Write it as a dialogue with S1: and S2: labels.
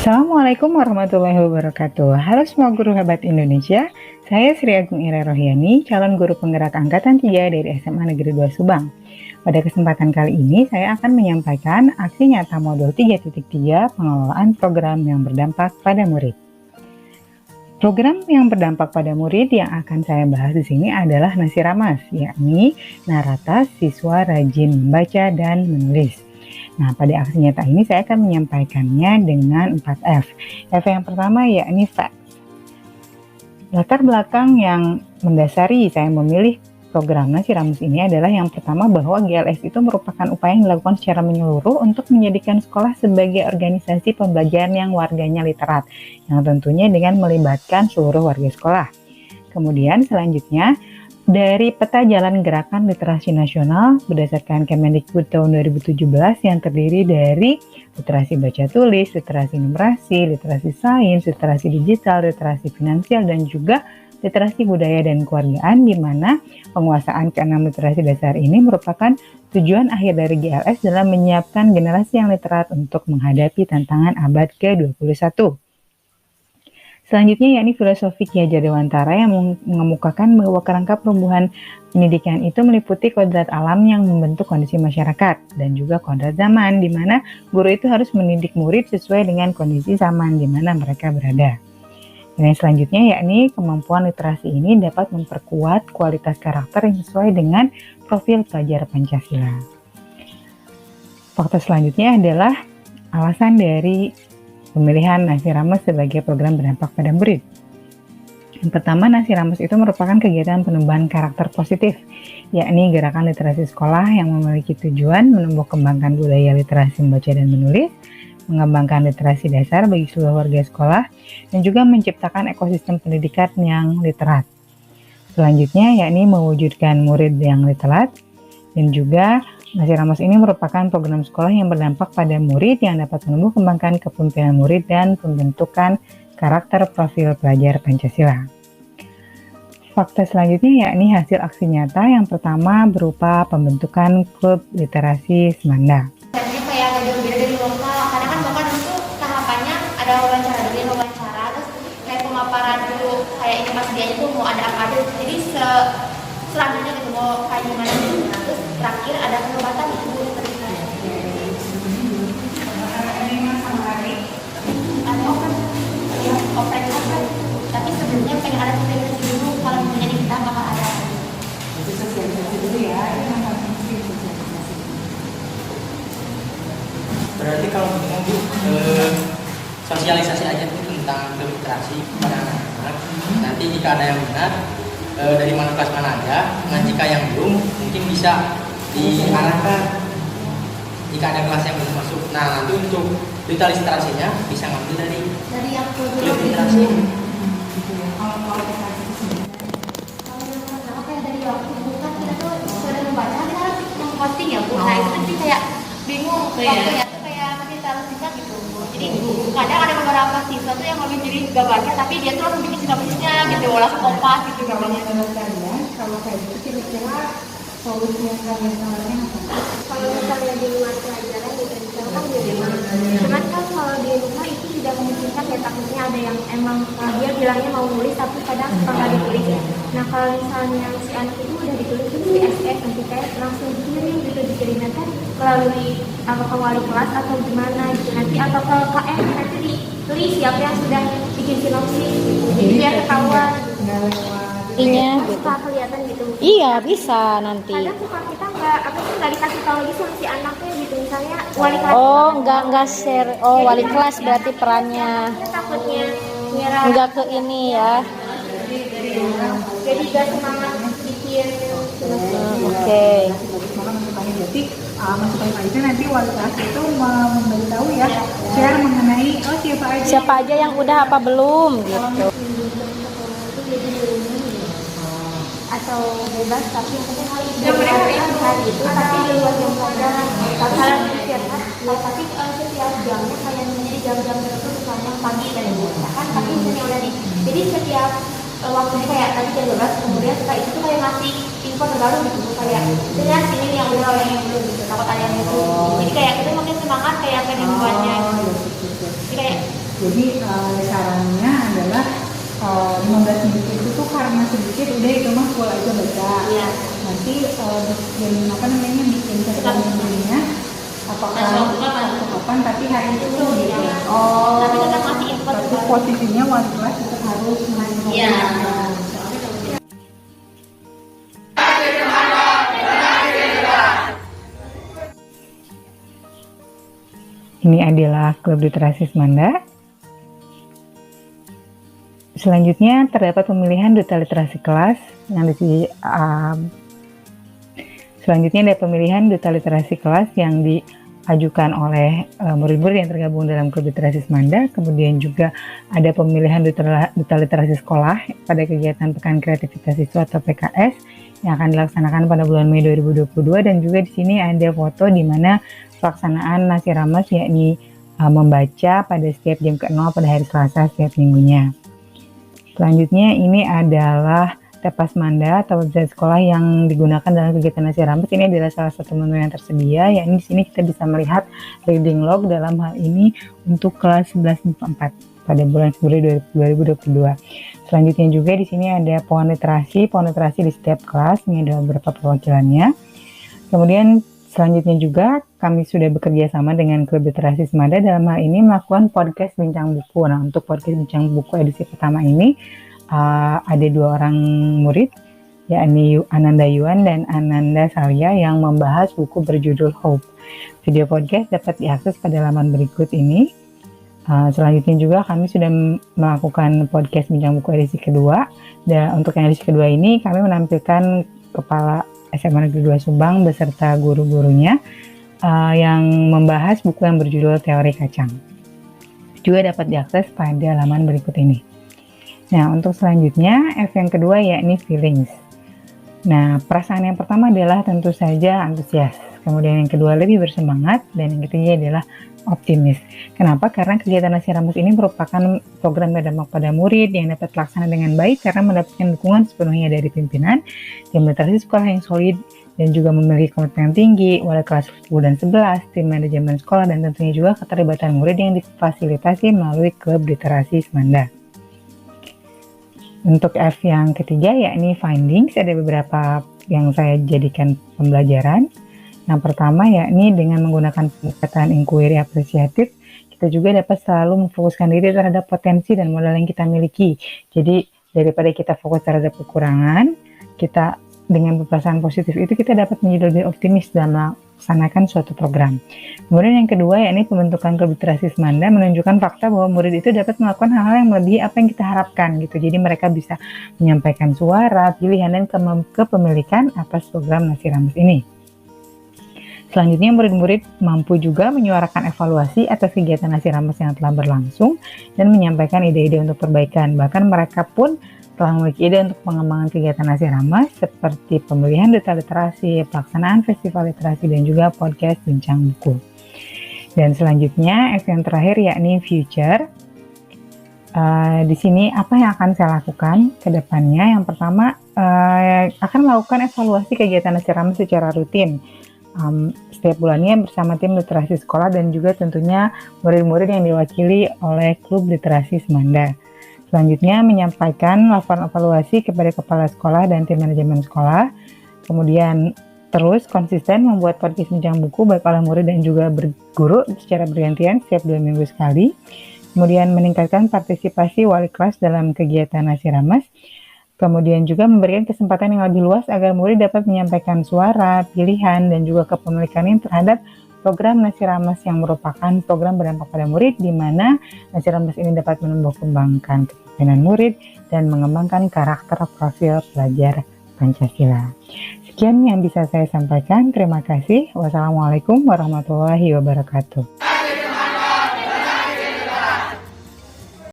S1: Assalamualaikum warahmatullahi wabarakatuh. Halo semua guru hebat Indonesia. Saya Sri Agung Ira Rohyani, calon guru penggerak angkatan 3 dari SMA Negeri 2 Subang. Pada kesempatan kali ini saya akan menyampaikan aksi nyata modul 3.3 pengelolaan program yang berdampak pada murid. Program yang berdampak pada murid yang akan saya bahas di sini adalah Nasi Ramas, yakni Naratas Siswa Rajin Membaca dan Menulis. Nah, pada aksi nyata ini saya akan menyampaikannya dengan 4F. F yang pertama yakni facts. Latar belakang yang mendasari saya memilih program Nasi Ramas ini adalah yang pertama bahwa GLS itu merupakan upaya yang dilakukan secara menyeluruh untuk menjadikan sekolah sebagai organisasi pembelajaran yang warganya literat, yang tentunya dengan melibatkan seluruh warga sekolah. Kemudian selanjutnya, dari peta jalan gerakan literasi nasional berdasarkan Kemendikbud tahun 2017 yang terdiri dari literasi baca tulis, literasi numerasi, literasi sains, literasi digital, literasi finansial, dan juga literasi budaya dan kewargaan, di mana penguasaan keenam literasi dasar ini merupakan tujuan akhir dari GLS dalam menyiapkan generasi yang literat untuk menghadapi tantangan abad ke-21. Selanjutnya yakni filosofi Ki Hajar Dewantara yang mengemukakan bahwa kerangka pertumbuhan pendidikan itu meliputi kodrat alam yang membentuk kondisi masyarakat dan juga kodrat zaman, di mana guru itu harus mendidik murid sesuai dengan kondisi zaman di mana mereka berada. Dan yang selanjutnya yakni kemampuan literasi ini dapat memperkuat kualitas karakter yang sesuai dengan profil pelajar Pancasila. Faktor selanjutnya adalah alasan dari pemilihan Nasi Ramas sebagai program berdampak pada murid. Yang pertama, Nasi Ramas itu merupakan kegiatan penambahan karakter positif, yakni gerakan literasi sekolah yang memiliki tujuan menumbuh kembangkan budaya literasi membaca dan menulis, mengembangkan literasi dasar bagi seluruh warga sekolah, dan juga menciptakan ekosistem pendidikan yang literat. Selanjutnya, yakni mewujudkan murid yang literat, dan juga Nasi Ramas ini merupakan program sekolah yang berdampak pada murid yang dapat menumbuh kembangkan kepemimpinan murid dan pembentukan karakter profil pelajar Pancasila. Fakta selanjutnya yakni hasil aksi nyata yang pertama berupa pembentukan klub literasi Semanda.
S2: Kayak agak berbeda dari lokal, karena kan bahkan itu tahapannya ada wawancara, terus kayak pemaparan dulu, kayak ini pas dia itu mau ada apa aja, jadi selanjutnya gitu mau kayak gimana gitu. Nah, terus terakhir ada pengobatan itu ada open, tapi sebelumnya pengen ada sosialisasi dulu kalau menjadi kita bakal ada.
S3: Itu sosialisasi dulu ya, itu yang penting sosialisasi.
S4: Berarti kalau Bu, sosialisasi aja tuh tentang literasi kepada anak-anak. Nanti jika ada yang benar dari mana kelas mana aja, nah jika yang belum mungkin bisa diarahkan jika ada kelas yang belum masuk. Nah nanti untuk literasinya bisa ngambil dari
S2: yang
S4: klub literasi.
S3: Kalau
S2: kayak dari waktu bukan kita tuh sudah membaca, kita harus memposting ya Bu. Nah itu nanti kayak bingung waktunya tuh kayak masih terlalu singkat gitu Bu. Jadi kadang ada beberapa siswa tuh yang lebih jadi gambarnya, tapi dia tuh langsung bikin sinopsisnya gitu, langsung kompas gitu gambarnya.
S3: menurut kalian, kalau kayak gitu kira-kira solusinya kalian tawarkan apa?
S5: Kalau misalnya di luar pelajaran diferensial kan di rumah. Cuman kan kalau di rumah itu tidak memungkinkan ya, takutnya ada yang emang dia bilangnya mau nulis tapi kadang suka nggak ditulis ya. Nah kalau misalnya si anak itu udah ditulis itu di SF nanti kayak langsung dikirim gitu, dikirimnya kan melalui apa ke wali kelas atau gimana gitu nanti, atau ke KM nanti ditulis siapa yang sudah bikin sinopsis gitu. Jadi biar ketahuan.
S3: Nggak lewat
S6: Iya,
S5: Suka kelihatan gitu.
S6: iya bisa nanti.
S5: Kadang suka kita nggak dikasih tahu lagi sama si anaknya gitu, misalnya wali kelas.
S6: Oh, nggak share. Oh, wali kelas berarti perannya
S5: Dia takutnya nyerah.
S6: nggak ke ini ya.
S5: Jadi gak semangat bikin.
S6: Oke.
S3: semangat masukannya. Berarti masukan Alisa nanti wali kelas itu memberitahu ya, share mengenai
S6: Siapa aja yang udah apa belum gitu.
S5: Atau bebas tapi yang penting hari itu tapi di luar jam pelajaran kalau istirahat tapi setiap jamnya kayak menjadi jam-jam tertentu, misalnya pagi dan kan tapi misalnya udah jadi setiap waktunya kayak tadi jam 12 kemudian setelah itu tuh kayak ngasih info terbaru gitu kayak dengan ini yang udah yang belum gitu, takut ada yang itu jadi kayak kita makin semangat kayak pengen membuatnya jadi kayak
S3: Jadi sarannya adalah 15 menit itu tuh karena sedikit udah itu mah full aja baca.
S2: Iya.
S3: Nanti bikin catatan apakah kapan tapi hari itu gitu.
S2: Tapi tetap masih input.
S3: Tapi posisinya wali kelas tetap harus
S2: Iya.
S1: Ini adalah klub literasi Semanda. Selanjutnya terdapat pemilihan duta literasi kelas yang selanjutnya ada pemilihan duta literasi kelas yang diajukan oleh murid-murid yang tergabung dalam klub literasi Semanda. Kemudian juga ada pemilihan duta literasi sekolah pada kegiatan Pekan Kreativitas Siswa atau PKS yang akan dilaksanakan pada bulan Mei 2022, dan juga di sini ada foto di mana pelaksanaan Nasi Rames, yakni membaca pada setiap jam ke-0 pada hari Selasa setiap minggunya. Selanjutnya ini adalah Tepas Manda atau website sekolah yang digunakan dalam kegiatan Nasi Rames. Ini adalah salah satu menu yang tersedia, yakni di sini kita bisa melihat reading log dalam hal ini untuk kelas 11 MIPA 4 pada bulan Februari 2022. Selanjutnya juga di sini ada pohon literasi di setiap kelas. Ini ada beberapa perwakilannya. Kemudian selanjutnya juga kami sudah bekerja sama dengan klub literasi Semanda dalam hal ini melakukan podcast Bincang Buku. Nah, untuk podcast Bincang Buku edisi pertama ini ada 2 orang murid, yakni Ananda Yuan dan Ananda Salya, yang membahas buku berjudul Hope. Video podcast dapat diakses pada laman berikut ini. Selanjutnya juga kami sudah melakukan podcast Bincang Buku edisi kedua, dan untuk yang edisi kedua ini kami menampilkan Kepala SMA Negeri 2 Subang beserta guru-gurunya yang membahas buku yang berjudul Teori Kacang. Juga dapat diakses pada laman berikut ini. Nah, untuk selanjutnya F yang kedua yakni feelings. Nah, perasaan yang pertama adalah tentu saja antusias. Kemudian yang kedua lebih bersemangat, dan yang ketiga adalah optimis. Kenapa? Karena kegiatan Nasi Rames ini merupakan program berdampak pada murid yang dapat terlaksana dengan baik karena mendapatkan dukungan sepenuhnya dari pimpinan, tim literasi sekolah yang solid dan juga memiliki komitmen yang tinggi, wali kelas 10 dan 11, tim manajemen sekolah, dan tentunya juga keterlibatan murid yang difasilitasi melalui klub literasi Semanda. Untuk F yang ketiga yakni findings, ada beberapa yang saya jadikan pembelajaran. Yang pertama yakni dengan menggunakan pendekatan inquiry apresiatif, kita juga dapat selalu memfokuskan diri terhadap potensi dan modal yang kita miliki. Jadi daripada kita fokus terhadap kekurangan, kita dengan perasaan positif itu kita dapat menjadi lebih optimis dalam melaksanakan suatu program. Kemudian yang kedua yakni pembentukan klub literasi Semanda menunjukkan fakta bahwa murid itu dapat melakukan hal-hal yang melebihi apa yang kita harapkan gitu. Jadi mereka bisa menyampaikan suara, pilihan, dan kepemilikan atas program Nasi Rames ini. Selanjutnya, murid-murid mampu juga menyuarakan evaluasi atas kegiatan Nasi Rames yang telah berlangsung dan menyampaikan ide-ide untuk perbaikan. Bahkan mereka pun telah memiliki ide untuk pengembangan kegiatan Nasi Rames seperti pemilihan duta literasi, pelaksanaan festival literasi, dan juga podcast Bincang Buku. Dan selanjutnya, F yang terakhir yakni future. Di sini apa yang akan saya lakukan ke depannya? Yang pertama, akan melakukan evaluasi kegiatan Nasi Rames secara rutin. Setiap bulannya bersama tim literasi sekolah dan juga tentunya murid-murid yang diwakili oleh klub literasi Semanda. Selanjutnya menyampaikan laporan evaluasi kepada kepala sekolah dan tim manajemen sekolah. Kemudian terus konsisten membuat podcast Bincang Buku baik oleh murid dan juga guru secara bergantian setiap 2 minggu sekali. Kemudian meningkatkan partisipasi wali kelas dalam kegiatan Nasi Rames. Kemudian juga memberikan kesempatan yang lebih luas agar murid dapat menyampaikan suara, pilihan, dan juga kepemilikannya terhadap program Nasi Rames yang merupakan program berdampak pada murid, di mana Nasi Rames ini dapat menumbuh kembangkan kepemimpinan murid dan mengembangkan karakter profil pelajar Pancasila. Sekian yang bisa saya sampaikan. Terima kasih. Wassalamualaikum warahmatullahi wabarakatuh.